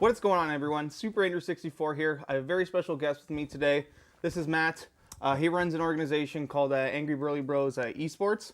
What is going on, everyone? Super Ranger 64 here. I have a very special guest with me today. This is Matt. He runs an organization called Angry Burly Bros Esports.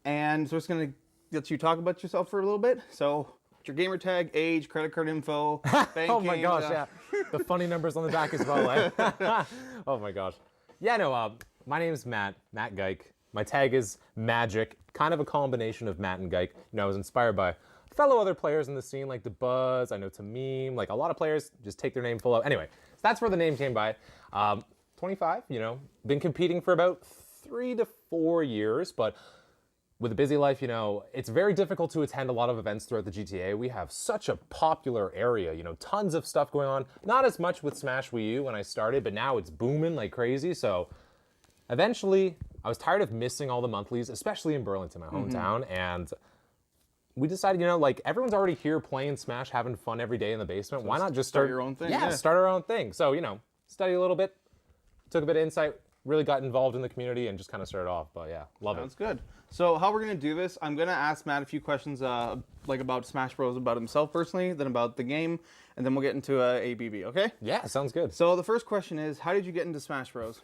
And so it's going to let you talk about yourself for a little bit. So, what's your gamer tag, age, credit card info, banking. Oh my gosh, yeah. The funny numbers on the back as well, eh? Oh my gosh. Yeah, no, my name is Matt Gike. My tag is Magik, kind of a combination of Matt and Gike. You know, I was inspired by fellow other players in the scene, like the Buzz, I know Tamim, like a lot of players just take their name full out. Anyway, so that's where the name came by. 25, you know, been competing for about 3 to 4 years, but with a busy life, you know, it's very difficult to attend a lot of events throughout the GTA. We have such a popular area, you know, tons of stuff going on. Not as much with Smash Wii U when I started, but now it's booming like crazy. So eventually, I was tired of missing all the monthlies, especially in Burlington, my hometown, and we decided, you know, like everyone's already here playing Smash, having fun every day in the basement. So why not just start your own thing? Yeah, start our own thing. So, you know, study a little bit, took a bit of insight, really got involved in the community and just kind of started off. But yeah, love it. Sounds good. So how we're going to do this, I'm going to ask Matt a few questions like about Smash Bros, about himself personally, then about the game, and then we'll get into ABB, okay? Yeah, sounds good. So the first question is, how did you get into Smash Bros?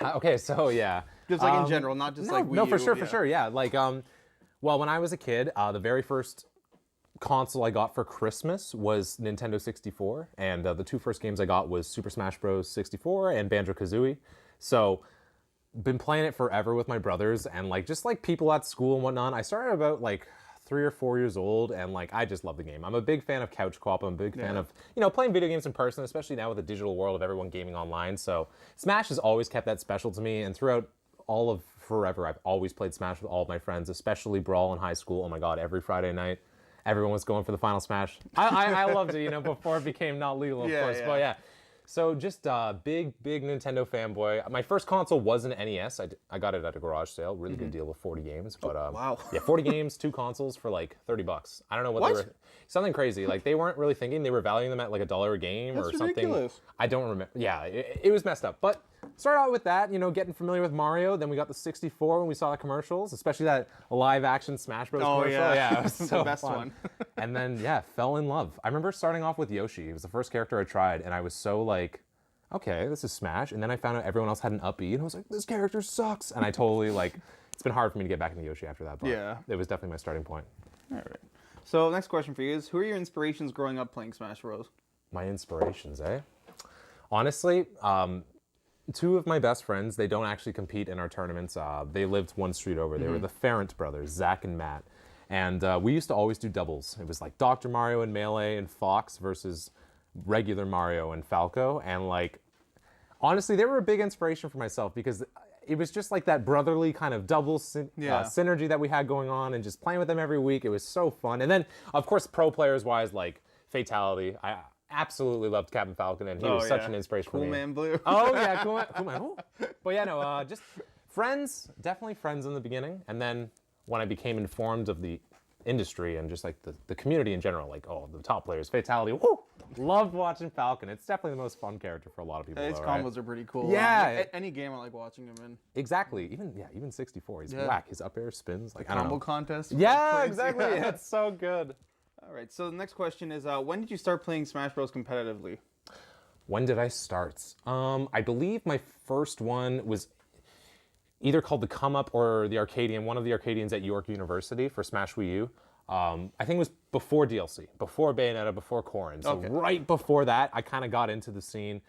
Okay, so yeah. Just like in general, not just like Wii No, for U, sure, yeah. Like, well, when I was a kid, the very first console I got for Christmas was Nintendo 64, and the two first games I got was Super Smash Bros. 64 and Banjo-Kazooie. So, been playing it forever with my brothers, and like just like people at school and whatnot. I started about like 3 or 4 years old, and like I just love the game. I'm a big fan of couch co-op. I'm a big fan of, you know, playing video games in person, especially now with the digital world of everyone gaming online. So Smash has always kept that special to me, and throughout all of forever, I've always played Smash with all of my friends, especially Brawl in high school. Oh my god, every Friday night, everyone was going for the final Smash. I loved it, you know, before it became not legal, of course. But yeah. So just big Nintendo fanboy. My first console was an NES. I got it at a garage sale. Really good deal with 40 games. But wow. Yeah, 40 games, 2 consoles for like $30. I don't know what they were. Something crazy. Like they weren't really thinking. They were valuing them at like $1 a game or something. Ridiculous. I don't remember. Yeah, it was messed up. But started out with that, you know, getting familiar with Mario. Then we got the 64 when we saw the commercials, especially that live action Smash Bros. Commercial. Yeah, It was so the best fun. one. And then yeah, fell in love. I remember starting off with Yoshi. He was the first character I tried, and I was so like, okay, this is Smash. And then I found out everyone else had an up E, and I was like, this character sucks. And I totally like, it's been hard for me to get back into Yoshi after that. But yeah, it was definitely my starting point. All right. So next question for you is, who are your inspirations growing up playing Smash Bros? My inspirations, eh? Honestly, 2 of my best friends, they don't actually compete in our tournaments. They lived one street over. They were the Ferrant brothers, Zach and Matt. And we used to always do doubles. It was like Dr. Mario and Melee and Fox versus regular Mario and Falco. And like, honestly, they were a big inspiration for myself because it was just like that brotherly kind of double synergy that we had going on, and just playing with them every week. It was so fun. And then, of course, pro players wise, like Fatality, I absolutely loved Captain Falcon, and he was such an inspiration for me. Cool Man Blue. Oh yeah, Cool Man. Ooh. But yeah, no, just friends, definitely friends in the beginning. And then when I became informed of the industry and just like the community in general, like, oh, the top players, Fatality, woo! Loved watching Falcon. It's definitely the most fun character for a lot of people. His combos are pretty cool. Yeah. Any game I like watching him in. Exactly. Even 64. He's whack. His up air spins. Like, I don't know. Combo contest. Yeah, exactly. It's so good. All right. So the next question is, when did you start playing Smash Bros. Competitively? When did I start? I believe my first one was either called the Come Up or the Arcadian, one of the Arcadians at York University for Smash Wii U. I think it was before DLC, before Bayonetta, before Corrin. So right before that, I kind of got into the scene.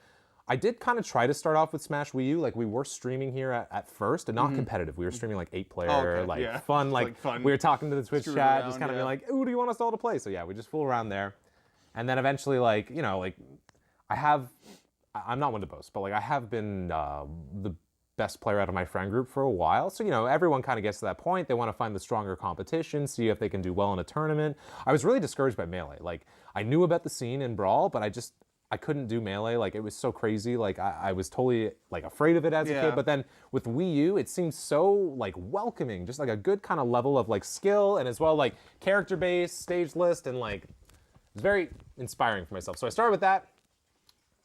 I did kind of try to start off with Smash Wii U. Like we were streaming here at first, and not competitive. We were streaming like 8-player, fun. Like fun. We were talking to the Twitch chat, just kind of being like, "Ooh, do you want us all to play?" So yeah, we just fool around there, and then eventually, like, you know, like I'm not one to boast, but like I have been the best player out of my friend group for a while. So, you know, everyone kind of gets to that point. They want to find the stronger competition, see if they can do well in a tournament. I was really discouraged by Melee. Like, I knew about the scene in Brawl, but I couldn't do Melee. Like, it was so crazy. Like, I was totally, like, afraid of it as a kid. But then with Wii U, it seemed so, like, welcoming. Just, like, a good kind of level of, like, skill and as well, like, character base, stage list, and, like, it was very inspiring for myself. So I started with that.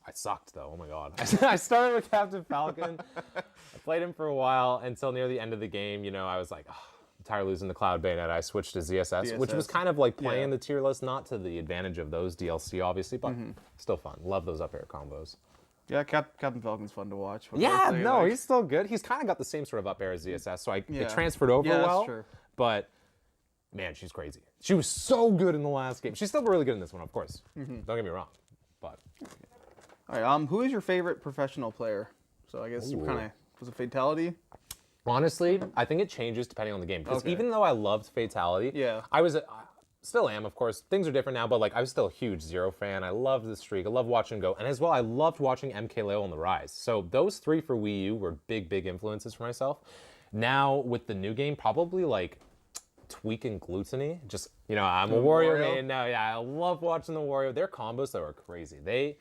I sucked, though. Oh, my God. I started with Captain Falcon. I played him for a while until near the end of the game. You know, I was like, oh, tired of losing the Cloud Bayonet, I switched to ZSS, which was ZSS. kind of like playing the tier list, not to the advantage of those DLC, obviously, but still fun. Love those up air combos. Yeah, Captain Falcon's fun to watch. What Yeah, can I say? no, Like, he's still good. He's kind of got the same sort of up air as ZSS, so it Yeah. transferred over Yeah, that's well. true. But man, she's crazy. She was so good in the last game. She's still really good in this one, of course. Don't get me wrong. But all right, who is your favorite professional player? So I guess kind of was it Fatality? honestly, I think it changes depending on the game. Because Okay. even though I loved Fatality, Yeah. still am, of course. Things are different now, but like I was still a huge Zero fan. I loved the streak. I loved watching him go. And as well, I loved watching MKLeo on the rise. So those three for Wii U were big, big influences for myself. Now with the new game, probably like Tweak and Gluttony. Just, I'm a Wario Wario? main now. Yeah, I love watching the Wario. Their combos, though, are crazy.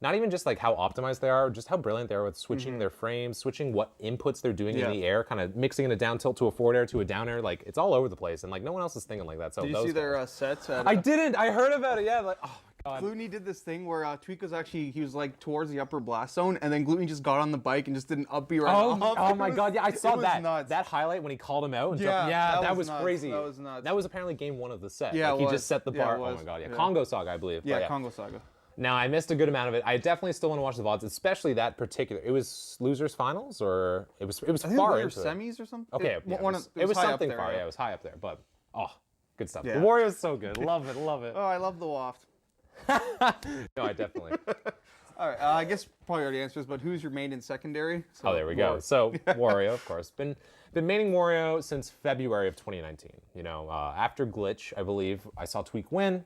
Not even just like how optimized they are, just how brilliant they are with switching their frames, switching what inputs they're doing in the air, kind of mixing in a down tilt to a forward air to a down air. Like, it's all over the place, and like no one else is thinking like that. So Did you those see their guys- sets? At, I didn't. I heard about it. Yeah, like, oh my god. Gluttony did this thing where Tweak was actually, he was like towards the upper blast zone, and then Gluttony just got on the bike and just did an up B right Oh, off. oh It my was- god, yeah, I it saw was that. nuts. That highlight when he called him out. And Yeah, that was was nuts. crazy. That was nuts. That was apparently game one of the set. Yeah, like, it he was. just set the Yeah, bar. it Oh was. my god, yeah. Yeah. Congo Saga, I believe. Yeah, But Congo Saga. Now, I missed a good amount of it. I definitely still want to watch the VODs, especially that particular. It was losers finals, or it was I think far it into was it. semis or something. Okay, it, yeah, one it of- was high up something there, far. Yeah, it was high up there. But good stuff. Yeah. The Warrior's so good. Love it, love it. Oh, I love the waft. No, I definitely. All right, I guess probably already answered this, but who's your main in secondary? So, Oh, there we go. So Wario, of course, been maining Wario since February of 2019. After Glitch, I believe I saw Tweak win.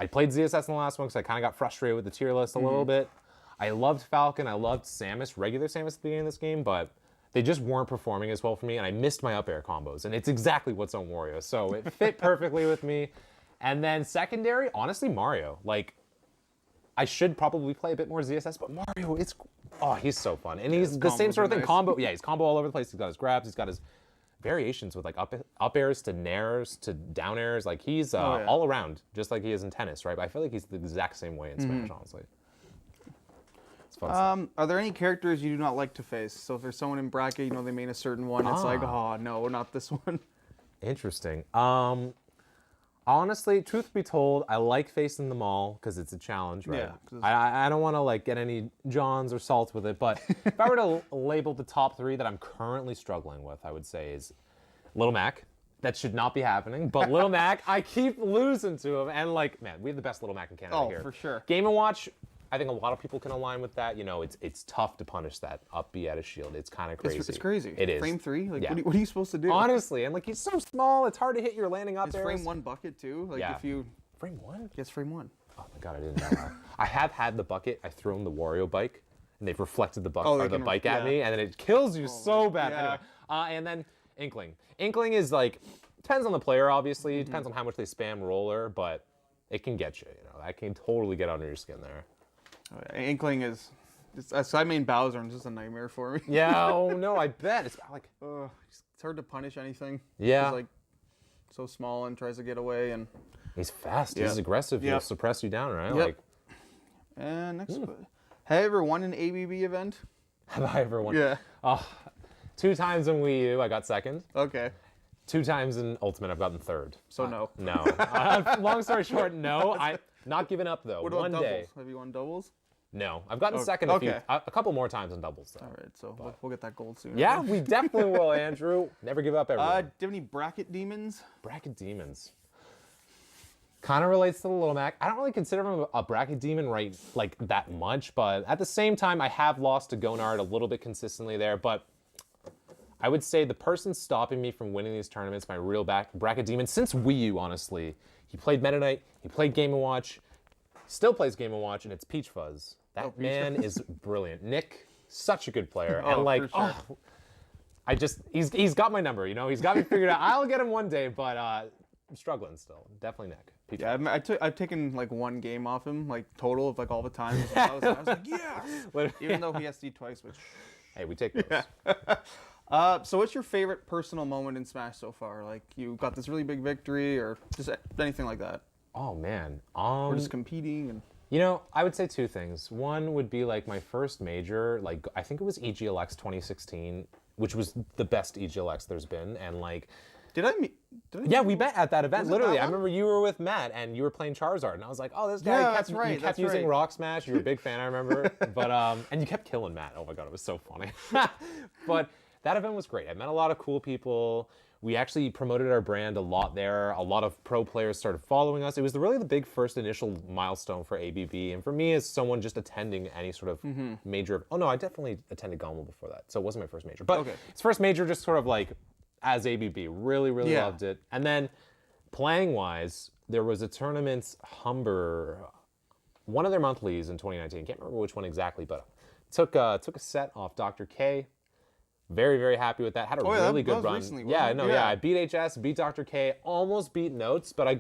I played ZSS in the last one because I kind of got frustrated with the tier list a little bit. I loved Falcon. I loved Samus, regular Samus at the beginning of this game, but they just weren't performing as well for me, and I missed my up air combos, and it's exactly what's on Wario, so it fit perfectly with me. And then secondary, honestly, Mario. Like, I should probably play a bit more ZSS, but Mario, he's so fun. And he's the same combos sort of are thing, nice. combo. Yeah, he's combo all over the place. He's got his grabs, he's got his variations with like up airs to nairs to down airs. Like, he's yeah. all around, just like he is in tennis, right? But I feel like he's the exact same way in Smash, honestly. It's fun stuff. Are there any characters you do not like to face? So if there's someone in bracket, they main a certain one, it's like, oh no, not this one. Interesting. Honestly, truth be told, I like facing them all because it's a challenge, right? Yeah, 'cause- I don't want to like get any Johns or salts with it, but if I were to label the top three that I'm currently struggling with, I would say is Little Mac. That should not be happening, but Little Mac, I keep losing to him, and like, man, we have the best Little Mac in Canada Oh, here. for sure. Game & Watch, I think a lot of people can align with that. It's tough to punish that up B at a shield. It's kind of crazy. It's crazy. It is. Frame 3? Like, Yeah. what are you supposed to do? Honestly, and like he's so small, it's hard to hit your landing up Is there. frame 1 bucket too? Like Yeah. if you... Frame 1? Yes, frame 1. Oh my god, I didn't know that. I have had the bucket. I threw him the Wario bike, and they've reflected the Oh, they or the can- bike at yeah. me, and then it kills you so bad. yeah. Anyway, and then Inkling. Inkling is like depends on the player, obviously. It depends on how much they spam roller, but it can get you. That can totally get under your skin there. Oh, yeah. Inkling is... So I main Bowser, and it's just a nightmare for me. Yeah. Oh no, I bet it's like. It's hard to punish anything. Yeah. He's like so small and tries to get away, and... He's fast. Yeah. He's aggressive. He'll Yep. suppress you down, right? Yep. Like, And next... Have you ever won an ABB event? have I ever won? Yeah. 2 times in Wii U, I got second. Okay. 2 times in Ultimate, I've gotten third. So no. No. Long story short, no. I'm not giving up though. What about One doubles? day. Have you won doubles? No, I've gotten second okay. a couple more times in doubles though. All right, so we'll get that gold soon. Yeah, we definitely will, Andrew. Never give up, everyone. Do you have any bracket demons? Bracket demons. Kind of relates to the Little Mac. I don't really consider him a bracket demon right like that much, but at the same time, I have lost to Gonard a little bit consistently there. But I would say the person stopping me from winning these tournaments, my real bracket demon, since Wii U, honestly. He played Meta Knight, he played Game & Watch, still plays Game & Watch, and it's Peach Fuzz. That man is brilliant. Nick, such a good player. Oh, and like, for sure. he's got my number, He's got me figured out. I'll get him one day, but I'm struggling still. Definitely Nick. Peach Yeah, I've taken like one game off him, like total of like all the time. I was like, yes! Fuzz. Even though he SD twice, which... Hey, we take those. So what's your favorite personal moment in Smash so far? Like, you got this really big victory, or just anything like that? Oh, man. Or just competing and... I would say 2 things. One would be like my first major, like I think it was EGLX 2016, which was the best EGLX there's been, and like Did I meet? Yeah, we met at that event. Was it Literally, that I one? remember you were with Matt and you were playing Charizard, and I was like, oh, this guy Yeah, kept, that's right, you kept that's using right. Rock Smash. You were a big fan, I remember. But and you kept killing Matt. Oh my god, it was so funny. But that event was great. I met a lot of cool people. We actually promoted our brand a lot there. A lot of pro players started following us. It was really the big first initial milestone for ABB. And for me, as someone just attending any sort of major, oh no, I definitely attended Gomel before that, so it wasn't my first major. But it's first major, just sort of like as ABB. Really, really loved it. And then playing wise, there was a tournament, Humber, one of their monthlies in 2019. Can't remember which one exactly, but took a set off Dr. K. Very, very happy with that. Had a really good run. Recently, I beat HS, beat Dr. K, almost beat Notes, but I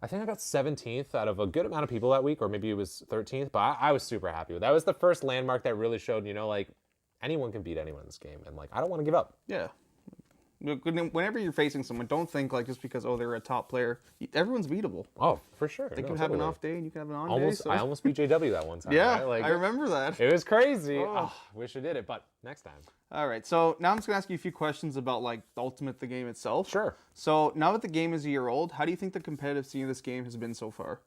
think I got 17th out of a good amount of people that week, or maybe it was 13th, but I was super happy with that. That was the first landmark that really showed, like, anyone can beat anyone in this game, and, like, I don't want to give up. Yeah. Whenever you're facing someone, don't think like just because they're a top player, everyone's beatable. Oh, for sure. They can have an off day and you can have an on day. So. I almost beat JW that one time. Yeah, right? Like, I remember that. It was crazy. Oh, wish I did it, but next time. All right, so now I'm just gonna ask you a few questions about like the Ultimate, the game itself. Sure. So now that the game is a year old, how do you think the competitive scene of this game has been so far?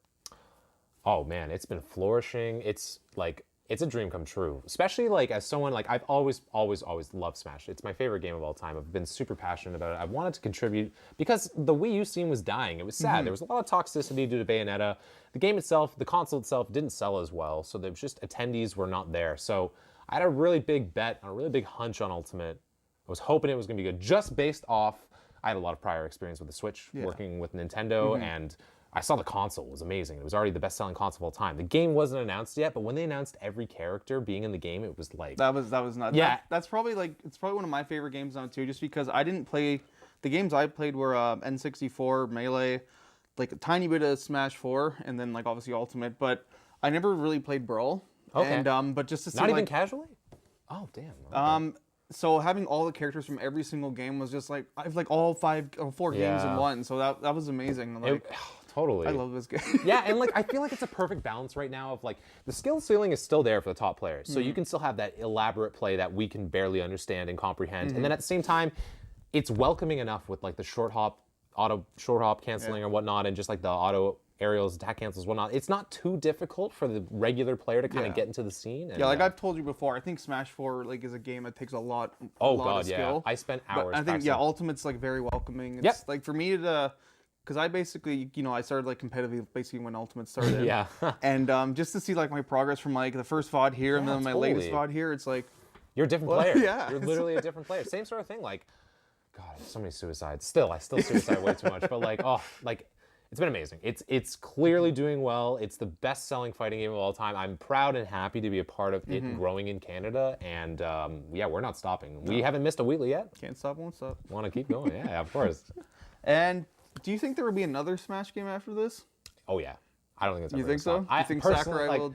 Oh man, it's been flourishing. It's a dream come true, especially like as someone like I've always loved Smash. It's my favorite game of all time. I've been super passionate about it. I wanted to contribute because the Wii U scene was dying. It was sad. There was a lot of toxicity due to Bayonetta. The game itself, the console itself didn't sell as well, so there was just attendees were not there. So I had a really big bet, a really big hunch on Ultimate. I was hoping it was going to be good just based off, I had a lot of prior experience with the Switch, working with Nintendo, and I saw the console was amazing. It was already the best-selling console of all time. The game wasn't announced yet, but when they announced every character being in the game, it was like... That was nuts. Yeah. That's probably it's probably one of my favorite games now too, just because I didn't play... The games I played were N64, Melee, like a tiny bit of Smash 4, and then like obviously Ultimate, but I never really played Brawl. Okay. And, but just to see Not even casually? Oh, damn. Okay. So having all the characters from every single game was just like, I have like all 4 games in one, so that was amazing. Like, totally. I love this game. Yeah, and like I feel like it's a perfect balance right now of like the skill ceiling is still there for the top players. So you can still have that elaborate play that we can barely understand and comprehend. And then at the same time, it's welcoming enough with like the short hop canceling or whatnot, and just like the auto aerials, attack cancels, whatnot. It's not too difficult for the regular player to kind of get into the scene. And, yeah, like I've told you before, I think Smash 4 like is a game that takes a lot of skill. I spent hours. But I think Ultimate's like very welcoming. It's like for me to, because I basically I started like competitively basically when Ultimate started. Yeah. And just to see like my progress from like the first VOD here and then my latest VOD here, it's like you're a different player. Yeah, you're literally a different player. Same sort of thing. Like, God, so many suicides. I still suicide way too much. But like, it's been amazing. It's clearly doing well. It's the best-selling fighting game of all time. I'm proud and happy to be a part of it growing in Canada. And we're not stopping. We haven't missed a wheelie yet. Can't stop, won't stop. Want to keep going? Yeah, of course. And do you think there will be another Smash game after this? Oh yeah, I don't think it's ever. You think so? I you think personally, Sakurai will?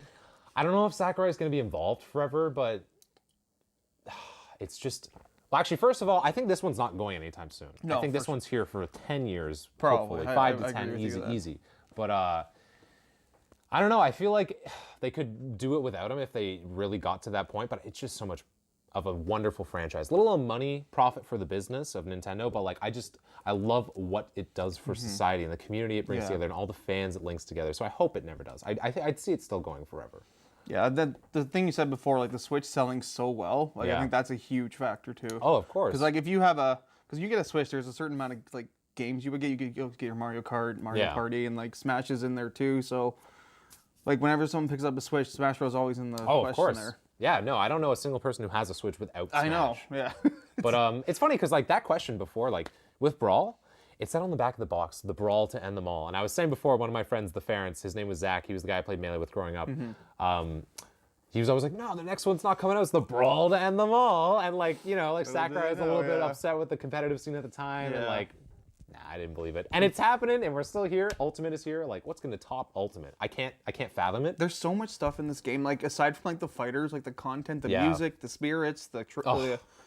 I don't know if Sakurai is going to be involved forever, but it's just. Well, actually, first of all, I think this one's not going anytime soon. No, I think this one's here for 10 years, probably. Hopefully. 5 to 10, easy. But I don't know. I feel like they could do it without him if they really got to that point. But it's just so much of a wonderful franchise. Little money profit for the business of Nintendo, but like I love what it does for society and the community it brings together and all the fans it links together. So I hope it never does. I'd see it still going forever. Yeah, the thing you said before, like the Switch selling so well, like I think that's a huge factor too. Oh, of course. Because like if you have because you get a Switch, there's a certain amount of like games you would get. You could get your Mario Kart, Mario Party, and like Smash is in there too. So like whenever someone picks up a Switch, Smash Bros. Always in the question of course. there. Yeah, no, I don't know a single person who has a Switch without Smash. I know, yeah. But it's funny because like that question before, like with Brawl, it said on the back of the box, the Brawl to end them all. And I was saying before, one of my friends, the Ference, his name was Zach. He was the guy I played Melee with growing up. He was always like, no, the next one's not coming out. It's the Brawl to end them all. And like, Sakurai was a little bit upset with the competitive scene at the time. And like, nah, I didn't believe it. And it's happening and we're still here. Ultimate is here. Like, what's going to top Ultimate? I can't fathom it. There's so much stuff in this game. Like aside from like the fighters, like the content, the music, the spirits,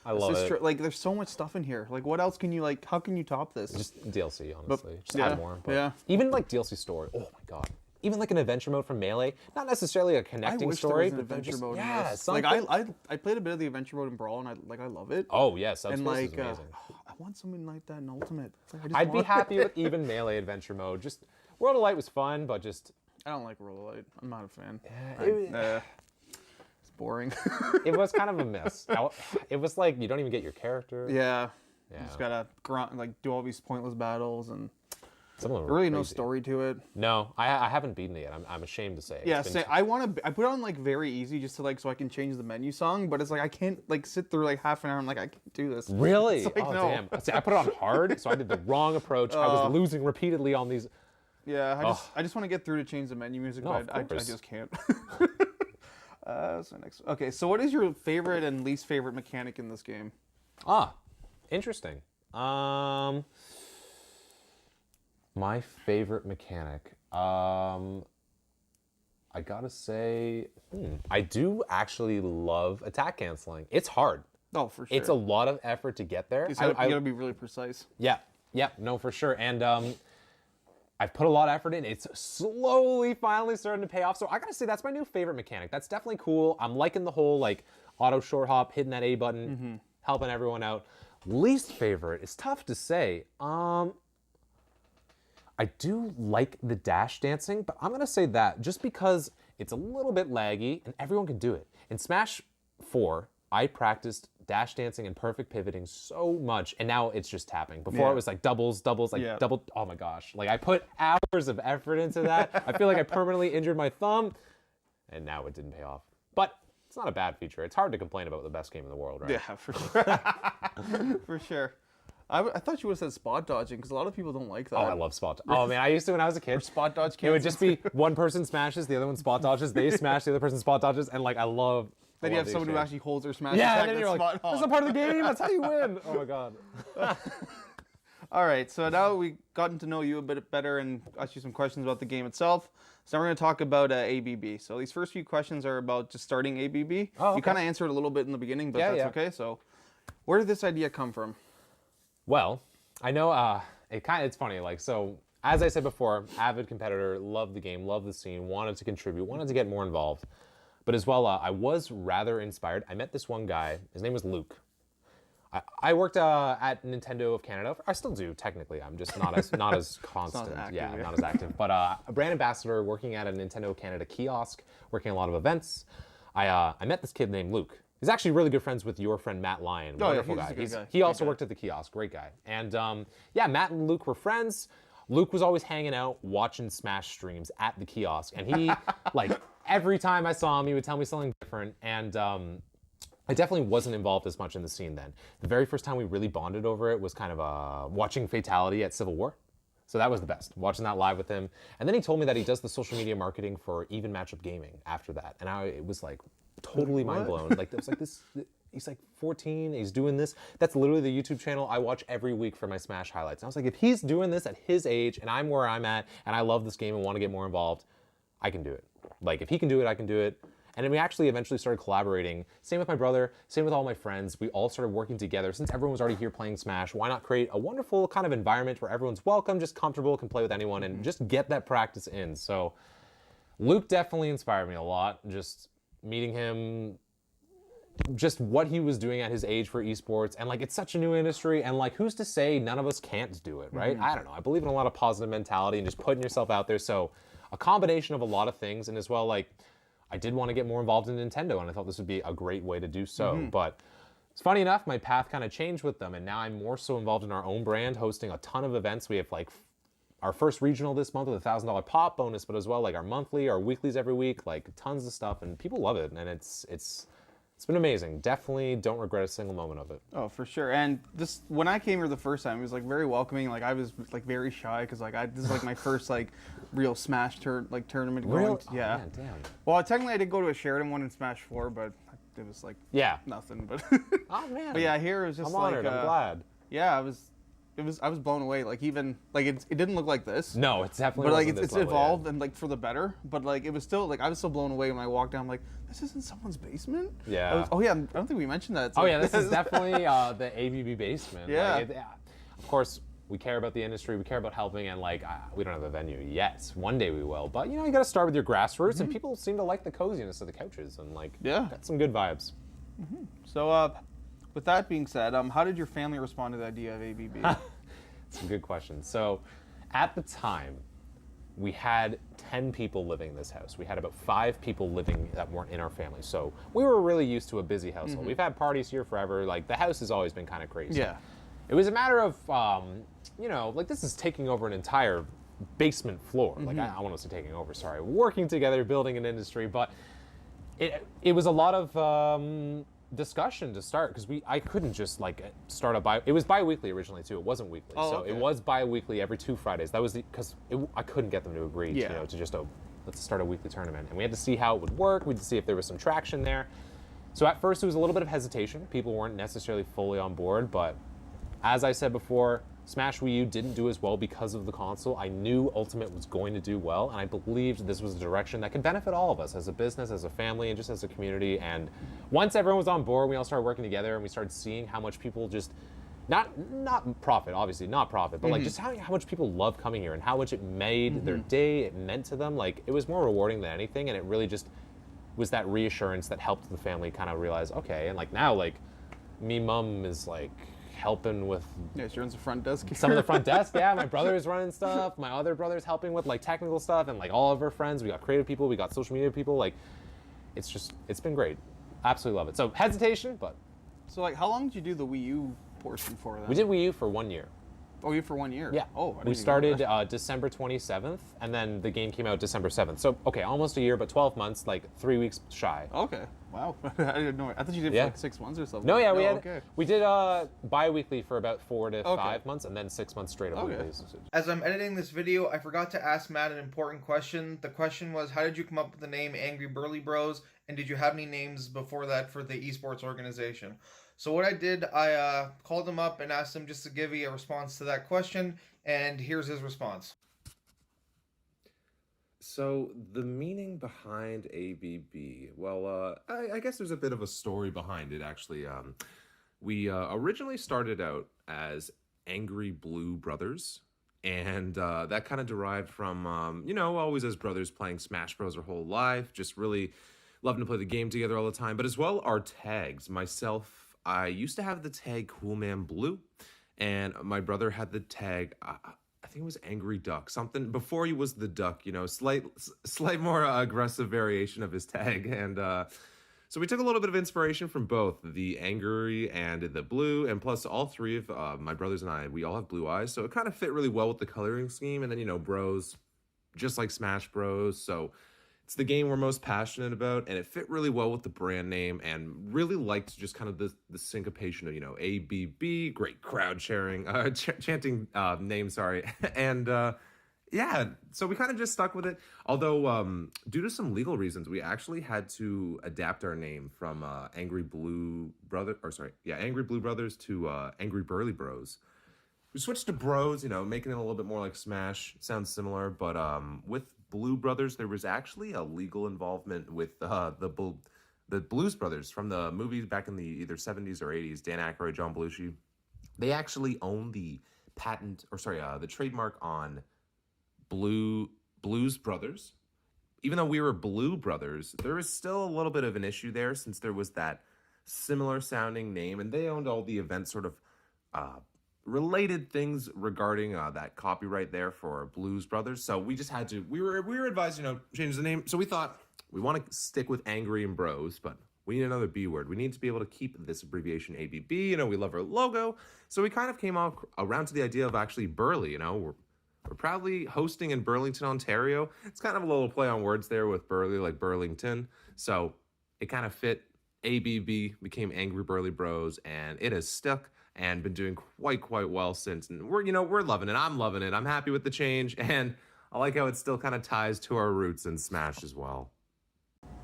I love it. Like there's so much stuff in here. Like what else can you like? How can you top this? Just DLC, honestly. Just yeah, add more. But yeah. Even like DLC story. Oh my God. Even like an adventure mode from Melee, not necessarily a connecting story, there was an but adventure just, mode. Yeah, Like I played a bit of the adventure mode in Brawl, and I love it. Oh yeah, and like is amazing. I want something like that in Ultimate. Like, I'd be happy with even melee adventure mode. Just World of Light was fun, but just I don't like World of Light. I'm not a fan. It's boring. it was kind of a miss. It was like you don't even get your character. Yeah. You just gotta do all these pointless battles, and some of them really crazy. no story to it. No, I haven't beaten it yet. I'm ashamed to say. Yeah, I put it on like very easy just to like so I can change the menu song, but it's like I can't like sit through like half an hour. I'm like I can't do this. Really? Like, oh no. damn! See, I put it on hard, so I did the wrong approach. I was losing repeatedly on these. Yeah, I just want to get through to change the menu music, but I just can't. Okay, so what is your favorite and least favorite mechanic in this game? Interesting. My favorite mechanic. I gotta say, I do actually love attack canceling. It's hard. Oh, for sure. It's a lot of effort to get there. You gotta be really precise. Yeah, no, for sure. And I've put a lot of effort in. It's slowly, finally starting to pay off. So I gotta say, that's my new favorite mechanic. That's definitely cool. I'm liking the whole like auto short hop, hitting that A button, helping everyone out. Least favorite is tough to say. I do like the dash dancing, but I'm gonna say that just because it's a little bit laggy and everyone can do it. In Smash 4, I practiced dash dancing and perfect pivoting so much, and now it's just tapping. Before it was like doubles, like double. Oh my gosh! Like I put hours of effort into that. I feel like I permanently injured my thumb, and now it didn't pay off. But it's not a bad feature. It's hard to complain about the best game in the world, right? Yeah, for sure. For sure. I thought you would have said spot dodging because a lot of people don't like that. Oh, I love spot. Oh man, I used to when I was a kid. Spot dodge. It would just be one person smashes, the other one spot dodges. They smash, the other person spot dodges, and like I love. Then you have someone who actually holds their smash Yeah, attack. and then you're like, that's a part of the game. That's how you win. Oh my god. All right, so now we've gotten to know you a bit better and asked you some questions about the game itself. So now we're going to talk about ABB. So these first few questions are about just starting ABB. Oh, okay. You kind of answered a little bit in the beginning, but that's okay. So where did this idea come from? Well, I know it's funny. Like, so as I said before, avid competitor, loved the game, loved the scene, wanted to contribute, wanted to get more involved. But as well, I was rather inspired. I met this one guy. His name was Luke. I worked at Nintendo of Canada. I still do, technically. I'm just not as constant. active, Not as active. But a brand ambassador working at a Nintendo Canada kiosk, working a lot of events. I met this kid named Luke. He's actually really good friends with your friend Matt Lyon. Wonderful guy. He also worked at the kiosk. Great guy. And Matt and Luke were friends. Luke was always hanging out, watching Smash streams at the kiosk. And he, like, every time I saw him, he would tell me something different. And I definitely wasn't involved as much in the scene then. The very first time we really bonded over it was kind of watching Fatality at Civil War. So that was the best, watching that live with him. And then he told me that he does the social media marketing for Even Matchup Gaming after that. And it was like totally mind blown. Like, it was like this, he's like 14, he's doing this. That's literally the YouTube channel I watch every week for my Smash highlights. And I was like, if he's doing this at his age and I'm where I'm at and I love this game and want to get more involved, I can do it. Like, if he can do it, I can do it. And then we actually eventually started collaborating. Same with my brother, same with all my friends. We all started working together. Since everyone was already here playing Smash, why not create a wonderful kind of environment where everyone's welcome, just comfortable, can play with anyone, and just get that practice in. So Luke definitely inspired me a lot. Just meeting him, just what he was doing at his age for esports, and like, it's such a new industry, and like, who's to say none of us can't do it, right? I don't know. I believe in a lot of positive mentality and just putting yourself out there. So a combination of a lot of things, and as well, like, I did want to get more involved in Nintendo, and I thought this would be a great way to do so. But it's funny enough, my path kind of changed with them, and now I'm more so involved in our own brand, hosting a ton of events. We have like our first regional this month with a $1,000 pop bonus, but as well like our monthly, our weeklies every week, like tons of stuff, and people love it, and it's been amazing. Definitely don't regret a single moment of it. Oh, for sure. And this, when I came here the first time, it was like very welcoming. Like, I was like very shy because like this is like my first like real Smash tournament. Real? Yeah. Oh, man, damn. Well, technically I did go to a Sheridan one in Smash 4, but it was like nothing. But Oh man. but yeah, here it was just I'm like honored. I'm glad. Yeah, I was blown away. Like, even like it didn't look like this. No, it's definitely. But like wasn't it's this level, evolved and like for the better. But like it was still like I was still blown away when I walked down. I'm like, this isn't someone's basement. Yeah. I don't think we mentioned that. It's Oh like, yeah, this is definitely the ABB basement. Yeah. Like, of course, we care about the industry. We care about helping, and like we don't have a venue yet. One day we will, but you know, you got to start with your grassroots, and people seem to like the coziness of the couches, and like got some good vibes. So With that being said, how did your family respond to the idea of ABB? It's a good question. So, at the time, we had 10 people living in this house. We had about 5 people living that weren't in our family. So we were really used to a busy household. We've had parties here forever. Like, the house has always been kind of crazy. Yeah. It was a matter of, like, this is taking over an entire basement floor. Like, I want to say taking over, sorry. Working together, building an industry. But it was a lot of discussion to start, because I couldn't just like start it was bi-weekly originally too. It wasn't weekly. Oh, so okay. it was bi-weekly every 2 Fridays. That was because I couldn't get them to agree Yeah. to just let's start a weekly tournament. And we had to see how it would work. We had to see if there was some traction there. So at first it was a little bit of hesitation. People weren't necessarily fully on board, but as I said before, Smash Wii U didn't do as well because of the console. I knew Ultimate was going to do well, and I believed this was a direction that could benefit all of us as a business, as a family, and just as a community. And once everyone was on board, we all started working together, and we started seeing how much people just, not profit, obviously, not profit, but like just how much people love coming here and how much it made their day, it meant to them. Like, it was more rewarding than anything, and it really just was that reassurance that helped the family kind of realize, okay, and like now, like, me mum is like, helping with She runs the front desk here. some of the front desk. Yeah, my brother's running stuff. My other brother's helping with like technical stuff, and like all of our friends. We got creative people. We got social media people. Like, it's been great. Absolutely love it. So hesitation, but So like, how long did you do the Wii U portion for then? we did Wii U for 1 year. Oh, you for 1 year? Yeah. Oh, I didn't we even know started that. December 27th, and then the game came out December 7th. So okay, almost a year, but 12 months, like 3 weeks shy. Okay. Wow. I didn't know. I thought you did Yeah. for like 6 months or something. No, yeah, Okay. we did bi-weekly for about 4 to Okay. 5 months, and then 6 months straight up Okay. weeklies. As I'm editing this video, I forgot to ask Matt an important question. The question was, how did you come up with the name Angry Burly Bros? And did you have any names before that for the esports organization? So what I did, I called him up and asked him just to give me a response to that question. And here's his response. So the meaning behind ABB, well, I guess there's a bit of a story behind it, actually. We originally started out as Angry Blue Brothers, and that kind of derived from, always as brothers playing Smash Bros. Our whole life, just really loving to play the game together all the time. But as well, our tags. Myself, I used to have the tag Cool Man Blue, and my brother had the tag, I think it was Angry Duck, something before he was the duck, slight more aggressive variation of his tag. And so we took a little bit of inspiration from both the angry and the blue, and plus all 3 of my brothers and I, we all have blue eyes, so it kind of fit really well with the coloring scheme. And then, bros, just like Smash Bros, so it's the game we're most passionate about, and it fit really well with the brand name, and really liked just kind of the syncopation of, ABB, great crowd sharing, chanting name, sorry. And yeah, so we kind of just stuck with it. Although, due to some legal reasons, we actually had to adapt our name from Angry Blue Brothers to Angry Burly Bros. We switched to Bros, making it a little bit more like Smash. Sounds similar, but with Blue Brothers, there was actually a legal involvement with the Blues Brothers from the movies back in the either 70s or 80s. Dan Aykroyd, John Belushi. They actually own the the trademark on Blues Brothers. Even though we were Blue Brothers, there was still a little bit of an issue there, since there was that similar sounding name, and they owned all the events sort of related things regarding that copyright there for Blues Brothers. So we just had to, we were advised, change the name. So we thought, we want to stick with Angry and Bros, but we need another B word. We need to be able to keep this abbreviation ABB. We love our logo. So we kind of came around to the idea of actually Burly. We're proudly hosting in Burlington, Ontario. It's kind of a little play on words there with Burly, like Burlington. So it kind of fit. ABB became Angry Burly Bros, and it has stuck and been doing quite well since. And we're loving it. I'm loving it. I'm happy with the change, and I like how it still kind of ties to our roots in Smash as well.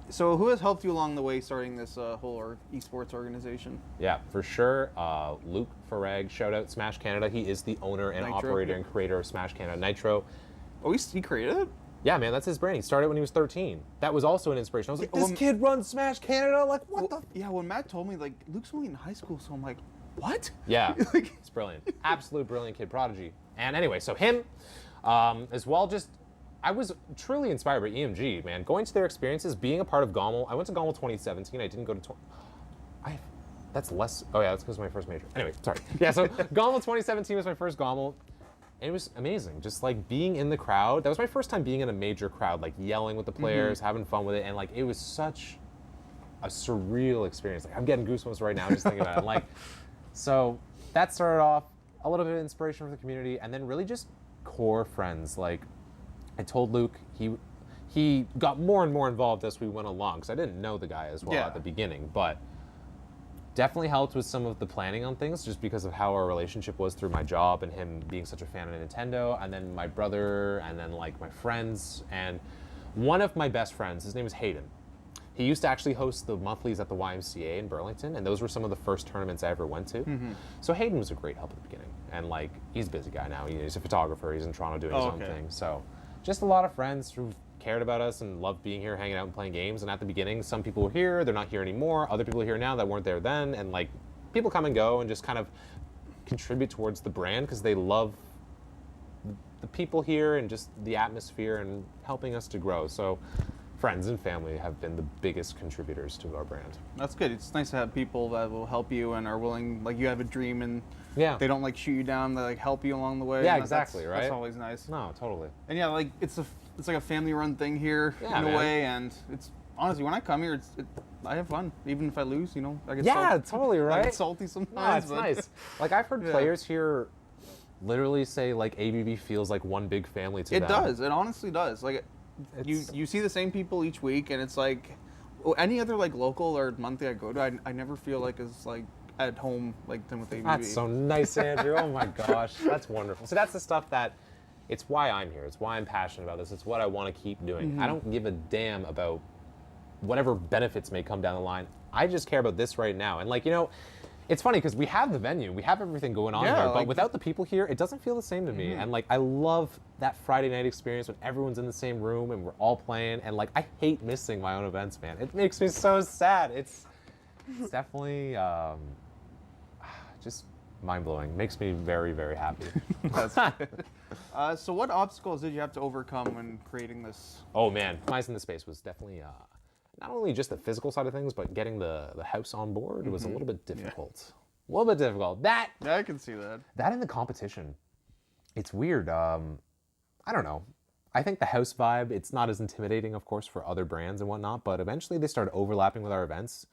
So who has helped you along the way starting this whole esports organization? Yeah, for sure. Luke Farag, shout out Smash Canada. He is the owner and Nitro. operator and creator of Smash Canada Nitro. Oh, he created it? Yeah, man, that's his brand. He started when he was 13. That was also an inspiration. I was like, Yeah, this well, kid runs Smash Canada? Like, what the? Yeah, when Matt told me, like, Luke's only in high school, so I'm like, what? Yeah, Like- it's brilliant. Absolute brilliant kid, prodigy. And anyway, so him, as well, I was truly inspired by EMG, man. Going to their experiences, being a part of GOML. I went to GOML 2017. I didn't go to That's less. Oh yeah, that's because my first major. Anyway, sorry. Yeah, so Gauntlet 2017 was my first Gauntlet. And it was amazing, just like being in the crowd. That was my first time being in a major crowd, like yelling with the players, having fun with it, and like it was such a surreal experience. Like I'm getting goosebumps right now just thinking about it. And, like, so that started off a little bit of inspiration for the community, and then really just core friends. Like I told Luke, he got more and more involved as we went along, because I didn't know the guy as well at the beginning, but definitely helped with some of the planning on things just because of how our relationship was through my job and him being such a fan of Nintendo, and then my brother, and then like my friends. And one of my best friends, his name is Hayden. He used to actually host the monthlies at the YMCA in Burlington, and those were some of the first tournaments I ever went to. So Hayden was a great help at the beginning, and like he's a busy guy now. He's a photographer. He's in Toronto doing his own thing. So just a lot of friends who cared about us and loved being here, hanging out and playing games. And at the beginning, some people were here, they're not here anymore. Other people are here now that weren't there then. And like people come and go and just kind of contribute towards the brand because they love the people here and just the atmosphere and helping us to grow. So friends and family have been the biggest contributors to our brand. That's good. It's nice to have people that will help you and are willing, like you have a dream and Yeah. they don't like shoot you down, they like help you along the way. Yeah, And exactly, right? That's always nice. No, totally. And yeah, like it's like a family run thing here Yeah, in a man. way, and it's honestly when I come here, I have fun. Even if I lose, you know, I get Totally, I right? get salty sometimes. No, it's but- nice. Like I've heard players here literally say like ABB feels like one big family to them. It does. It honestly does. Like you see the same people each week, and it's like any other like local or monthly I go to, I never feel like as like at home like than with ABB. That's so nice, Andrew. Oh my gosh, that's wonderful. So that's the stuff that, it's why I'm here. It's why I'm passionate about this. It's what I want to keep doing. I don't give a damn about whatever benefits may come down the line. I just care about this right now. And like, you know, it's funny because we have the venue, we have everything going on Yeah, there, but like- without the people here, it doesn't feel the same to me. And like, I love that Friday night experience when everyone's in the same room and we're all playing. And like, I hate missing my own events, man. It makes me so sad. It's definitely just mind-blowing. Makes me very, very happy. That's good. So what obstacles did you have to overcome when creating this? Oh man, optimizing the space was definitely not only just the physical side of things, but getting the house on board was a little bit difficult. A little bit difficult. That Yeah, I can see that. in the competition, it's weird. I don't know. I think the house vibe, it's not as intimidating, of course, for other brands and whatnot, but eventually they started overlapping with our events.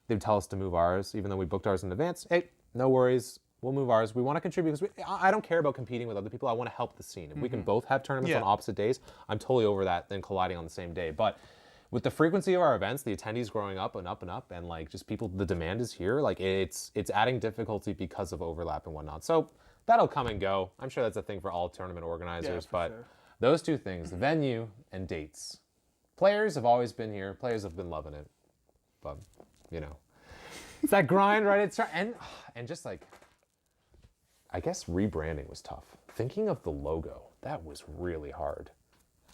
They'd tell us to move ours, even though we booked ours in advance. Hey, no worries. We'll move ours. We want to contribute because I don't care about competing with other people. I want to help the scene. If we can both have tournaments on opposite days, I'm totally over that than colliding on the same day. But with the frequency of our events, the attendees growing up and up and up, and like just people, the demand is here. Like it's adding difficulty because of overlap and whatnot. So that'll come and go. I'm sure that's a thing for all tournament organizers. for But sure. those two things, the venue and dates. Players have always been here. Players have been loving it. But you know, it's that grind, right? It's and just like, I guess rebranding was tough. Thinking of the logo, that was really hard.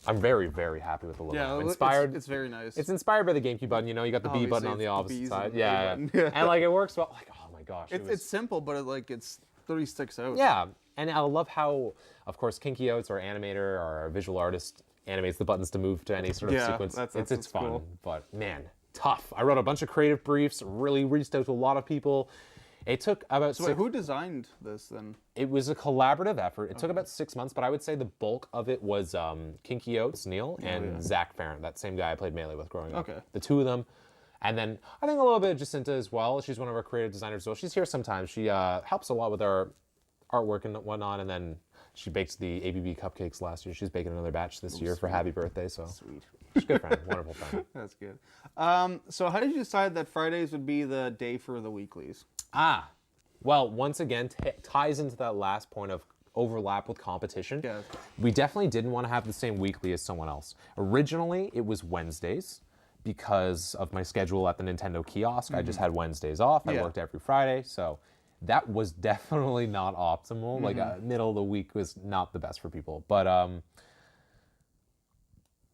I'm very, very happy with the logo. Yeah, I'm inspired. It's very nice. It's inspired by the GameCube button. You know, you got the B button Obviously, on the it's the opposite Bs side. and the A Yeah, button. yeah. And like it works well. Like, oh my gosh. It's simple, but it really sticks out. Yeah, and I love how, of course, Kinky Oats, our animator, our visual artist, animates the buttons to move to any sort of Yeah, sequence. that's It's fun, cool. but man, tough. I wrote a bunch of creative briefs, really reached out to a lot of people. It took about So wait, who designed this then? It was a collaborative effort. It took about 6 months, but I would say the bulk of it was Kinky Oats, Neil, and Zach Farron, that same guy I played Melee with growing up. Okay. The two of them. And then I think a little bit of Jacinta as well. She's one of our creative designers as well. She's here sometimes. She helps a lot with our artwork and whatnot. And then she baked the ABB cupcakes last year. She's baking another batch this year for Happy Birthday. So Sweet. she's a good friend, wonderful friend. That's good. So how did you decide that Fridays would be the day for the weeklies? Well, once again, ties into that last point of overlap with competition. Yeah. We definitely didn't want to have the same weekly as someone else. Originally, it was Wednesdays because of my schedule at the Nintendo kiosk. I just had Wednesdays off. I Yeah. worked every Friday, so that was definitely not optimal. Like middle of the week was not the best for people. But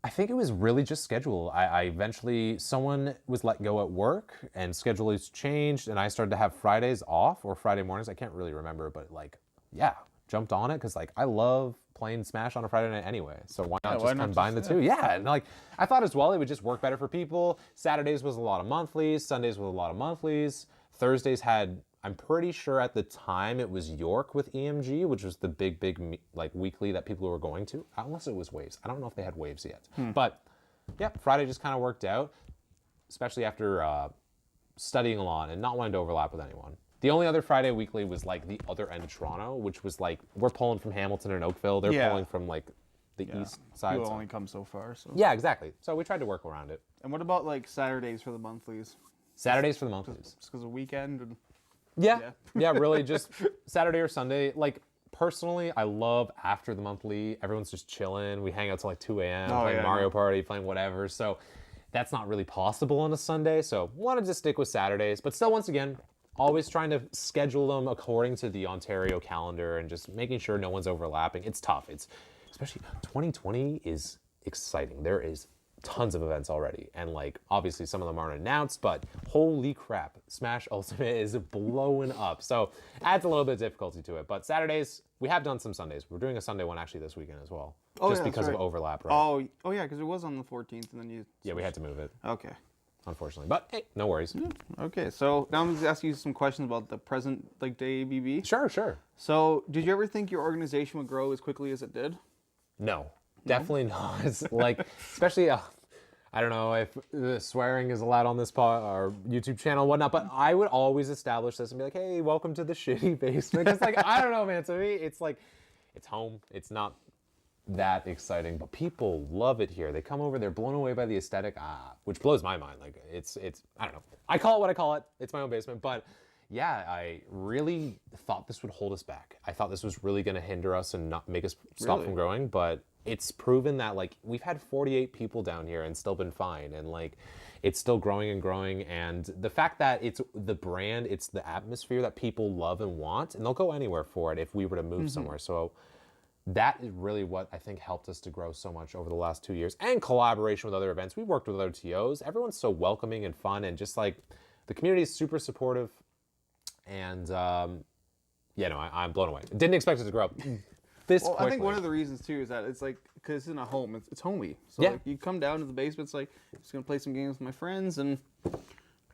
I think it was really just schedule. I eventually, someone was let go at work and schedule is changed and I started to have Fridays off or Friday mornings. I can't really remember, but like, yeah, jumped on it because like I love playing Smash on a Friday night anyway. So why not why just not combine just- the two? Yeah, and like I thought as well, it would just work better for people. Saturdays was a lot of monthlies. Sundays was a lot of monthlies. Thursdays had, I'm pretty sure at the time it was York with EMG, which was the big like weekly that people were going to, unless it was Waves. I don't know if they had Waves yet. But yeah, Friday just kind of worked out, especially after studying a lot and not wanting to overlap with anyone. The only other Friday weekly was like the other end of Toronto, which was like, we're pulling from Hamilton and Oakville. They're pulling from like the east side. People only come so far. So. Yeah, exactly. So we tried to work around it. And what about like Saturdays for the monthlies? Saturdays for the monthlies. Just because of weekend and. Yeah, really just Saturday or Sunday. Like personally, I love after the monthly. Everyone's just chilling. We hang out till like 2 a.m. playing Mario Party, playing whatever. So that's not really possible on a Sunday. So wanted to stick with Saturdays, but still, once again, always trying to schedule them according to the Ontario calendar and just making sure no one's overlapping. It's tough. It's especially 2020 is exciting. There is tons of events already, and like obviously some of them aren't announced, but holy crap, Smash Ultimate is blowing up, so adds a little bit of difficulty to it. But Saturdays, we have done some Sundays. We're doing a Sunday one actually this weekend as well, just because of overlap, right? Oh yeah, because it was on the 14th, and then you. Yeah, we had to move it. Okay. Unfortunately, but hey, no worries. Okay, so now I'm going to ask you some questions about the present like day ABB. Sure. So, did you ever think your organization would grow as quickly as it did? No, definitely not. It's like, especially, I don't know if swearing is allowed on this our YouTube channel and whatnot, but I would always establish this and be like, hey, welcome to the shitty basement. Because like, I don't know, man, to me, it's like, it's home. It's not that exciting, but people love it here. They come over, they're blown away by the aesthetic, which blows my mind. Like, it's, I don't know. I call it what I call it. It's my own basement, but yeah, I really thought this would hold us back. I thought this was really going to hinder us and not make us stop from growing, but it's proven that like we've had 48 people down here and still been fine, and like it's still growing and growing. And the fact that it's the brand, it's the atmosphere that people love and want, and they'll go anywhere for it if we were to move somewhere. So that is really what I think helped us to grow so much over the last 2 years, and collaboration with other events. We worked with other TOs. Everyone's so welcoming and fun, and just like the community is super supportive. And yeah, no, I'm blown away. Didn't expect it to grow up this quickly. I think one of the reasons too is that it's like, because it's in a home, it's homey. So like you come down to the basement, it's like, I'm just gonna play some games with my friends, and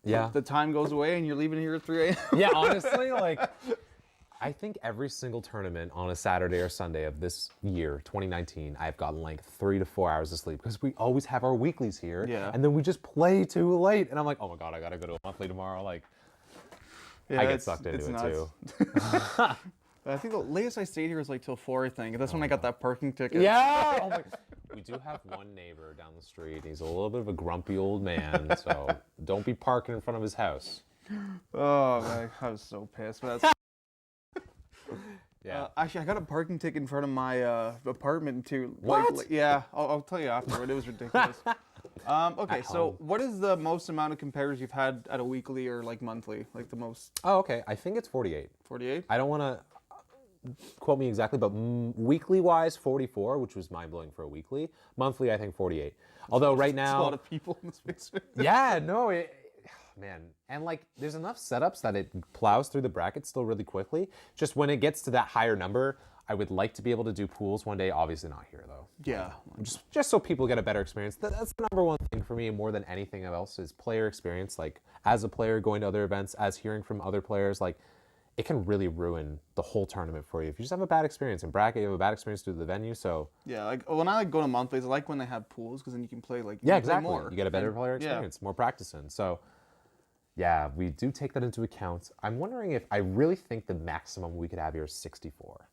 the time goes away, and you're leaving here at 3 a.m. Yeah, honestly, like I think every single tournament on a Saturday or Sunday of this year, 2019, I've gotten like 3 to 4 hours of sleep because we always have our weeklies here, and then we just play too late, and I'm like, oh my god, I gotta go to a monthly tomorrow, like. Yeah, I get sucked into it too. I think the latest I stayed here was like till 4, I think. That's when I got that parking ticket. Yeah! Oh my. We do have one neighbor down the street. He's a little bit of a grumpy old man, so don't be parking in front of his house. Oh, man, I was so pissed. But that's... actually, I got a parking ticket in front of my apartment too. What? Like, yeah, I'll tell you afterward. It was ridiculous. Okay, so what is the most amount of competitors you've had at a weekly or like monthly? Like the most? Oh, okay. I think it's 48. 48? I don't want to quote me exactly, but weekly wise, 44, which was mind blowing for a weekly. Monthly, I think 48. Although right now, that's a lot of people in this basement. Yeah, no, man, and like there's enough setups that it plows through the bracket still really quickly. Just when it gets to that higher number, I would like to be able to do pools one day. Obviously not here though. Yeah. Just so people get a better experience. That's the number one thing for me more than anything else is player experience. Like as a player going to other events, as hearing from other players, like it can really ruin the whole tournament for you. If you just have a bad experience in bracket, you have a bad experience through the venue, so. Yeah, like when I like go to monthlies, I like when they have pools because then you can play like exactly. more. You get a better player experience, more practicing. So yeah, we do take that into account. I'm wondering if I really think the maximum we could have here is 64.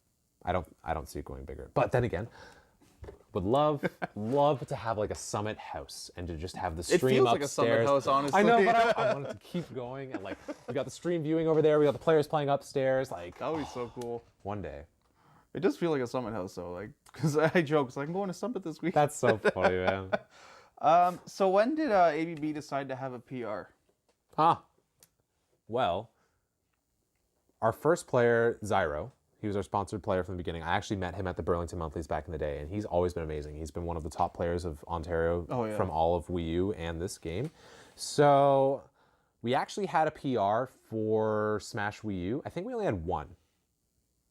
I don't see it going bigger. But then again, would love to have like a summit house and to just have the stream upstairs. It feels upstairs. like a summit house, honestly. I know, but I want it to keep going. And like we got the stream viewing over there. We got the players playing upstairs. Like that would be so cool. One day. It does feel like a summit house though, like because I joke, it's like I'm going to summit this week. That's so funny, man. So when did ABB decide to have a PR? Well, our first player, Zyro, he was our sponsored player from the beginning. I actually met him at the Burlington Monthlies back in the day, and he's always been amazing. He's been one of the top players of Ontario from all of Wii U and this game. So we actually had a PR for Smash Wii U. I think we only had one.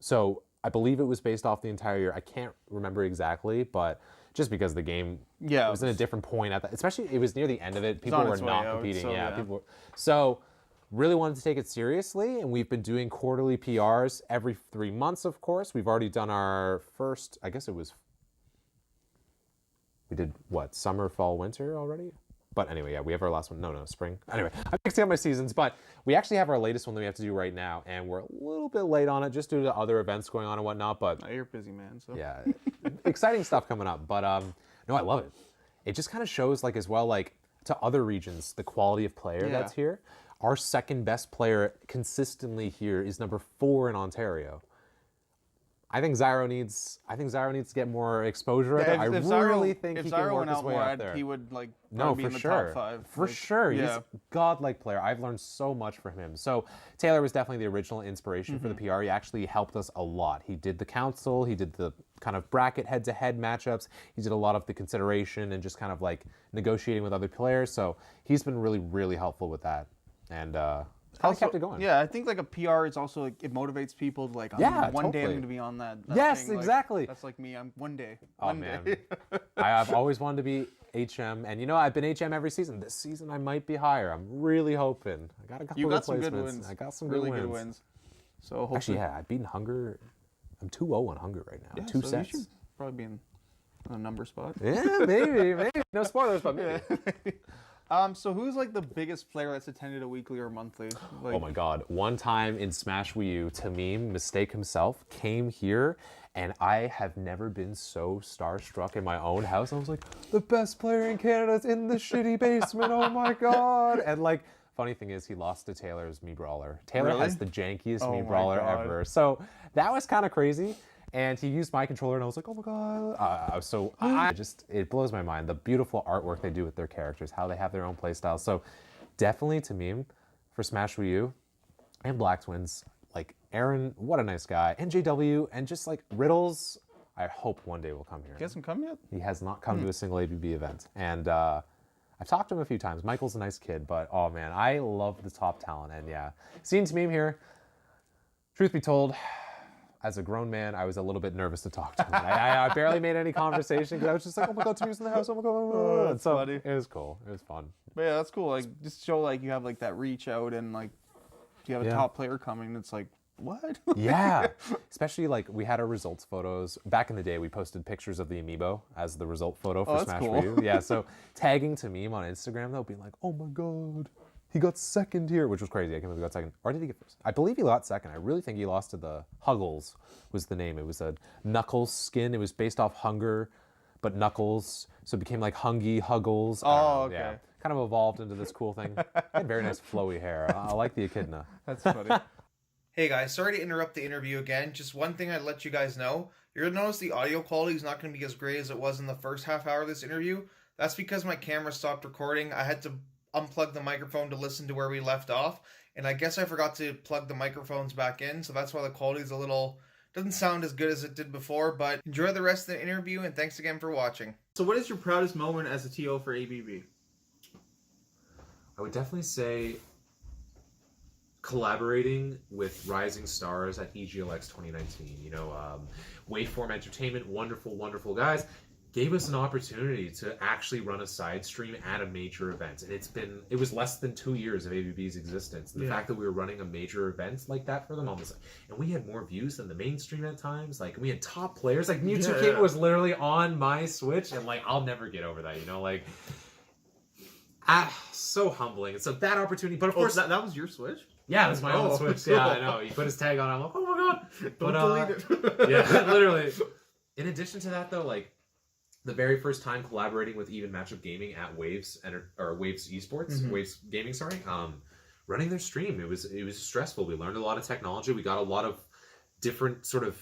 So I believe it was based off the entire year. I can't remember exactly, but just because the game was in a different point at that, especially it was near the end of it. People were not competing. So really wanted to take it seriously, and we've been doing quarterly PRs every 3 months, of course. We've already done our first, I guess it was, we did what, summer, fall, winter already? But anyway, yeah, we have our last one. No, spring. Anyway, I'm mixing up my seasons, but we actually have our latest one that we have to do right now, and we're a little bit late on it just due to other events going on and whatnot, but... You're busy, man, so... Yeah, exciting stuff coming up, but no, I love it. It just kind of shows, like, as well, like, to other regions, the quality of player that's here. Our second best player consistently here is number 4 in Ontario. I think Zyro needs to get more exposure. Yeah, I really think he can work his way up there. He would like No, be for in the sure. top 5. For like, sure. Yeah. He's a godlike player. I've learned so much from him. So Taylor was definitely the original inspiration for the PR. He actually helped us a lot. He did the council. He did the kind of bracket head-to-head matchups. He did a lot of the consideration and just kind of like negotiating with other players. So he's been really, really helpful with that. And how kept it going. Yeah, I think like a PR is also like it motivates people to like one day I'm totally. going to be on that Yes, thing. Like, exactly. that's like me. I'm one day. Oh One man, day. I've always wanted to be HM, and you know I've been HM every season. This season I might be higher. I'm really hoping. I got a couple You got of some good replacements. wins. I got some really good good wins. wins. So hopefully, Actually, yeah, I've beaten Hunger. I'm 2-0 on Hunger right now. yeah, 2 so sets. You should probably be in a number spot. Yeah, maybe. No spoilers, but maybe. So who's like the biggest player that's attended a weekly or monthly? Like, Oh my god. One time in Smash Wii U, Tamim, Mistake himself, came here, and I have never been so starstruck in my own house. I was like, the best player in Canada's in the shitty basement, oh my god. And like, funny thing is, he lost to Taylor's Mii Brawler. Taylor Really? has the jankiest Oh Mii my Brawler God. ever. So that was kind of crazy. And he used my controller, and I was like, oh my god. It blows my mind. The beautiful artwork they do with their characters, how they have their own playstyle. So definitely Tamim for Smash Wii U and Black Twins. Like Aaron, what a nice guy. And JW, and just like Riddles, I hope one day will come here. he hasn't come yet. He has not come to a single ABB event. And I've talked to him a few times. Michael's a nice kid, but oh man, I love the top talent. And yeah, seeing Tamim here, truth be told, as a grown man, I was a little bit nervous to talk to him. I barely made any conversation because I was just like, oh my god, Tamim's in the house, oh my god. That's So funny. it was cool. It was fun. But yeah, that's cool. Like just show like you have like that reach out and like you have a Yeah. top player coming. It's like what? Yeah, especially like we had our results photos. Back in the day, we posted pictures of the amiibo as the result photo for that's Smash cool. Wii U. Yeah, so tagging Tamim on Instagram, they'll be like, oh my god, he got second here, which was crazy. I can't believe he got second. Or did he get first? I believe he got second. I really think he lost to the Huggles was the name. It was a Knuckles skin. It was based off Hunger, but Knuckles. So it became like Hungy, Huggles. I don't know. okay. Yeah, kind of evolved into this cool thing. He had very nice flowy hair. I like the echidna. That's funny. Hey guys, sorry to interrupt the interview again. Just one thing I'd let you guys know. You're going to notice the audio quality is not going to be as great as it was in the first half hour of this interview. That's because my camera stopped recording. I had to unplug the microphone to listen to where we left off. And I guess I forgot to plug the microphones back in. So that's why the quality is a little... doesn't sound as good as it did before. But enjoy the rest of the interview and thanks again for watching. So what is your proudest moment as a TO for ABB? I would definitely say collaborating with rising stars at EGLX 2019. You know, Waveform Entertainment, wonderful, wonderful guys, gave us an opportunity to actually run a side stream at a major event. And it was less than 2 years of ABB's existence. The fact that we were running a major event like that for them, almost, and we had more views than the mainstream at times. Like, we had top players. Like, Mewtwo King was literally on my Switch, and like, I'll never get over that, you know, like, so humbling. And so that opportunity, but of course, that was your Switch? yeah, that's my own Switch. Yeah, I know. He put his tag on. I'm like, oh my god! But delete it. Yeah, literally. In addition to that, though, like the very first time collaborating with Even Matchup Gaming at Waves Waves Esports, Waves Gaming, sorry, running their stream, it was stressful. We learned a lot of technology. We got a lot of different sort of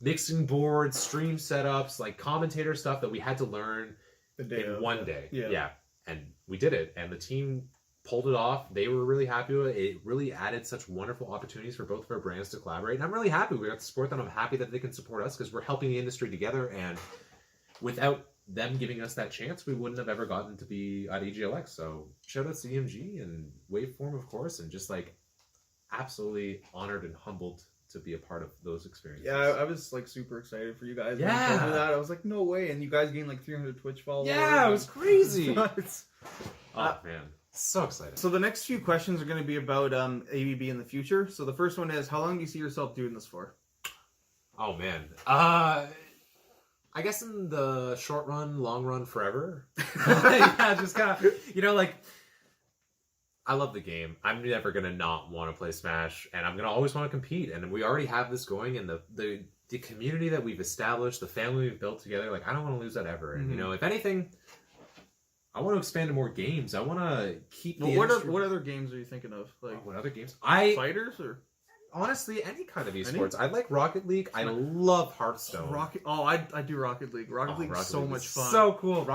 mixing boards, stream setups, like commentator stuff that we had to learn in one day. Yeah, and we did it, and the team pulled it off. They were really happy with it. It really added such wonderful opportunities for both of our brands to collaborate. And I'm really happy we got to support them. I'm happy that they can support us because we're helping the industry together. And without them giving us that chance, we wouldn't have ever gotten to be at EGLX. So shout out to EMG and Waveform, of course, and just like absolutely honored and humbled to be a part of those experiences. Yeah, I was like super excited for you guys. Yeah. When you told me that, I was like, no way. And you guys gained like 300 Twitch followers. Yeah, it was crazy. It's nuts. Oh, man. So excited. So the next few questions are going to be about ABB in the future. So the first one is, how long do you see yourself doing this for? Oh man. I guess in the short run, long run, forever. Yeah, just kind of, like, I love the game. I'm never gonna not want to play Smash, and I'm gonna always want to compete. And we already have this going, and the community that we've established, the family we've built together. Like, I don't want to lose that ever. And if anything, I want to expand to more games. I want to keep. What other games are you thinking of? Like, what other games? Fighters or? Honestly, any kind of esports. I like Rocket League. I love Hearthstone. I do Rocket League. Rocket League is so much fun. So cool.